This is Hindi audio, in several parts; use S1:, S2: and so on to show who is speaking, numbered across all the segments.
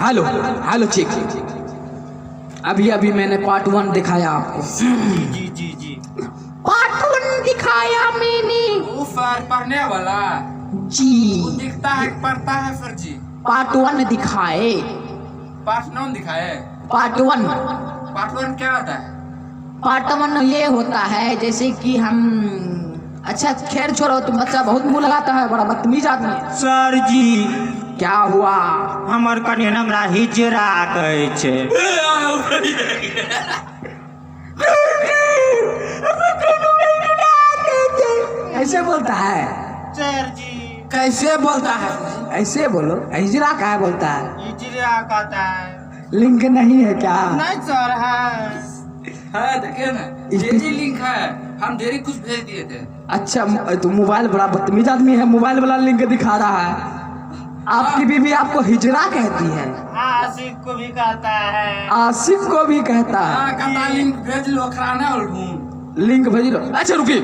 S1: Hello hello check. अभी अभी मैंने पार्ट 1 दिखाया आपको।
S2: जी जी जी
S1: पार्ट 1 दिखाया मैंने।
S2: वो पढ़ने वाला
S1: जी
S2: वो दिखता है पढ़ता है सर जी।
S1: पार्ट 1 दिखाए।
S2: पार्ट 9 दिखाए।
S1: पार्ट 1
S2: पार्ट 1 क्या होता है?
S1: पार्ट 1 ये होता है जैसे कि हम अच्छा खैर छोड़ो, तुम बच्चा बहुत मुंह लगाता है, बड़ा बदतमीज आदमी है।
S3: सर जी
S1: क्या हुआ?
S3: हमर कने हमरा हिजरा कहै छै।
S1: ऐसे बोलता है
S3: सर जी
S2: कैसे बोलता है?
S1: ऐसे बोलो। हिजरा क्या बोलता है?
S3: हिजरा कहता है।
S1: लिंक नहीं है क्या?
S3: नहीं सर है
S2: देखिए ना डेली लिंक है, हम डेली कुछ भेज दिए थे।
S1: अच्छा तो मोबाइल बड़ा बदतमीज आदमी है, मोबाइल वाला लिंक दिखा रहा है। आपकी बीवी आपको हिजरा कहती है?
S3: आशिक को भी कहता है।
S1: आशिक को भी कहता है।
S2: हाँ कहता लिंक भेज लो, खराना और ढूंढ
S1: लिंक भेज लो। अच्छा रुकिए,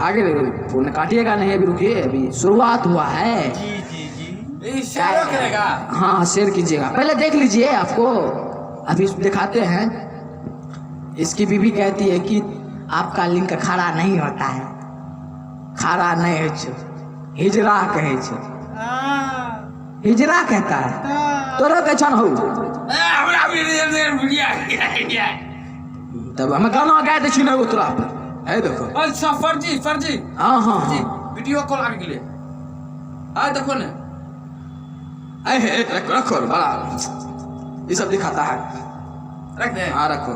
S1: आगे फोन काटिएगा नहीं, अभी रुकिए, अभी शुरुआत हुआ है।
S3: जी जी जी
S2: ये शेयर करेगा।
S1: हाँ शेयर कीजिएगा, पहले देख लीजिए, आपको अभी दिखाते हैं। इसकी बीवी कहती है कि आपका लिंक खड़ा नहीं होता है, खड़ा नहीं है छो, हिजरा कहे छो। हिजरा कहता है तोरा कैसन हो? तब हम गाना गाए थे सुने तोरा है। देखो
S2: अच्छा फर्जी फर्जी
S1: हाँ हाँ
S2: जी,
S1: हाँ
S2: वीडियो कॉल आने के लिए देखो ना।
S1: रखो बड़ा ये सब दिखाता है।
S2: रख दे।
S1: हाँ रखो।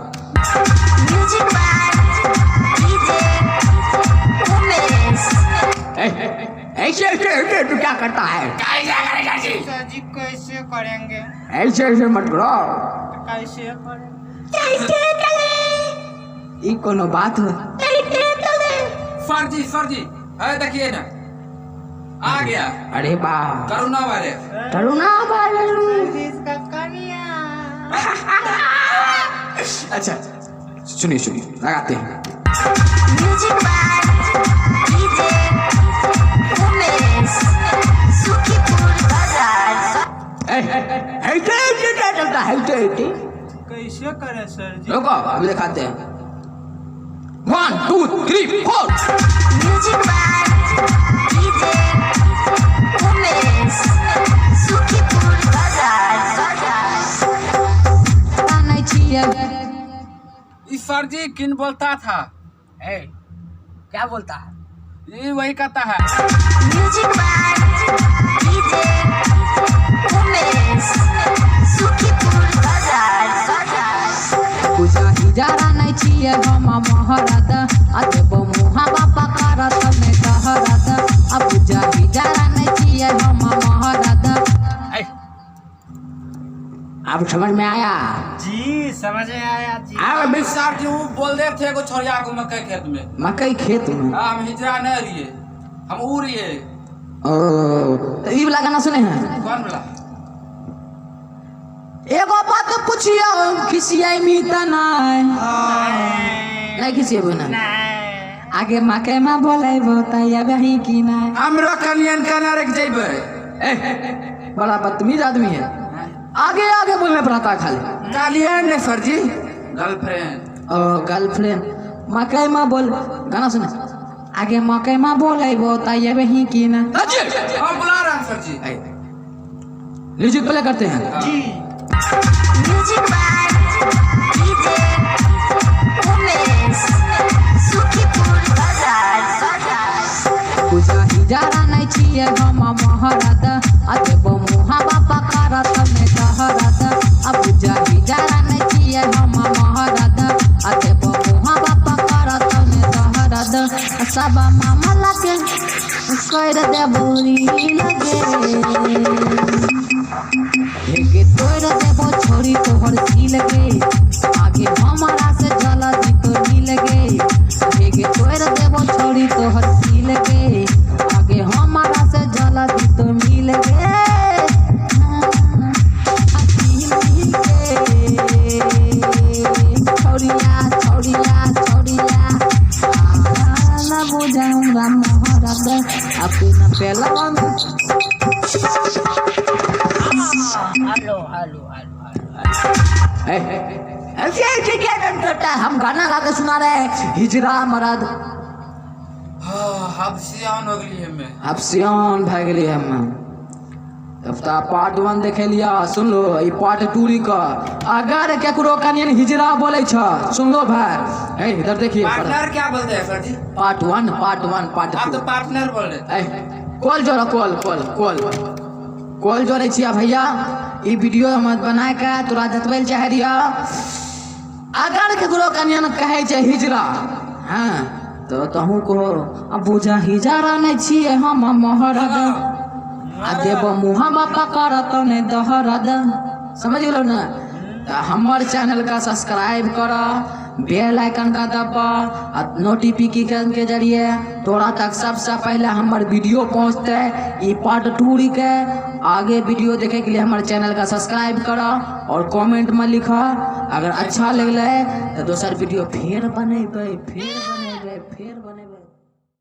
S1: ऐसे ऐसे तू क्या करता है?
S3: सर जी कैसे करेंगे?
S1: ऐसे ऐसे मत करो।
S3: कैसे करेंगे?
S1: ये कोनो बात हो?
S2: फर्जी फर्जी देखिए ना आ गया।
S1: अरे वाह
S2: करुणा वाले
S1: करुणा वाले।
S3: इसका कनिया।
S1: अच्छा सुनिए सुनिए लगाते हैं। चलता है
S3: कैसे करे सर जी?
S1: रुको अभी दिखाते हैं। 1 2 3 4।
S2: ये फर्जी किन बोलता था?
S1: क्या बोलता है?
S2: ये वही कहता है।
S1: पूजा हिजारा नहीं छिए हम महरद अदेब मुहा बापा करत में कहरद। अब पूजा हिजारा नहीं छिए हम महरद। अब समझ में आया?
S3: जी समझ में आया जी।
S1: अब
S2: सर जी वो बोल रहे थे को छोड़िया को मकई खेत में।
S1: मकई खेत में
S2: हम हिजरा नहीं रहिए, हम ऊ रहिए।
S1: तो ये वाला गाना सुने हैं?
S2: कौन बोला?
S1: एगो बात पूछियो खिसियाई मीता नहीं खिसिए बना आगे मकई में बोले बताइए वही की ना
S2: हमरो कनियन कना रख जेबे।
S1: बड़ा बदतमीज आदमी है, आगे आगे बोलने पर आता खाली।
S2: गालियां ने सर जी गर्लफ्रेंड
S1: गर्लफ्रेंड मकई में बोल गाना सुने। आगे मकई में बोले बताइए वही की ना।
S2: हम बुला रहे हैं सर जी।
S1: म्यूजिक प्ले करते हैं
S3: जी।
S1: पूजा हिजारा नहीं छिए हम महरद अदेब मुहा बापा करत में कहरद। अब पूजा हिजारा नहीं छिए हम महरद अदेब मुहा बापा करत में कहरद। सब मामा लगे कर दे बोली लगे तोड़ देबो छोरी तोहर सी लगे। आगे हमारा से जल्दी तो नी लगे। तोड़ देबो छोरी तोहर सी लगे। आगे हमारा से जल्दी तो नी लगे। छोड़िया छोड़िया छोड़िया ना बुझाऊंगा मोहरद अपना पहला
S4: हेलो हेलो
S1: ऐसे क्या करता है? हम गाना गा के सुना रहे हैं हिजरा मरद
S2: हबसियान हो गई है मैं।
S1: अब सियान भए गेली हम। तब तो पार्ट 1 देखे लिया, सुन लो ई पार्ट 2 का। अगर केकरो कनियन हिजरा बोले छ, सुन लो भाई, ए इधर देखिए।
S2: पार्टनर क्या बोलते हैं सर जी?
S1: पार्ट 1 पार्ट 2
S2: आप तो पार्टनर बोल रहे थे।
S1: कॉल जोड़ा, कॉल जोड़े छिया भैया। ई वीडियो हम बनाए के तोरा जतबै ले चाहे रिया। अगर केकरो कनियन कहे छै हिजरा, हाँ तो तहू को अब बुझा हिजरा नहीं छिए हम महरद आ देव मुहा बापा करत ने दहरद। समझ गेलो ना? तो हमार चैनल का सब्सक्राइब कर, बेल आइकन का दबा और नोटिफिकेशन के जरिए तोरा तक सबसे पहले हमार वीडियो पहुंचते। ये पार्ट 2 के आगे वीडियो देखे के लिए हमारे चैनल का सब्सक्राइब कर और कमेंट में लिखा। अगर अच्छा लगले तो दोसर वीडियो फिर बनेबे।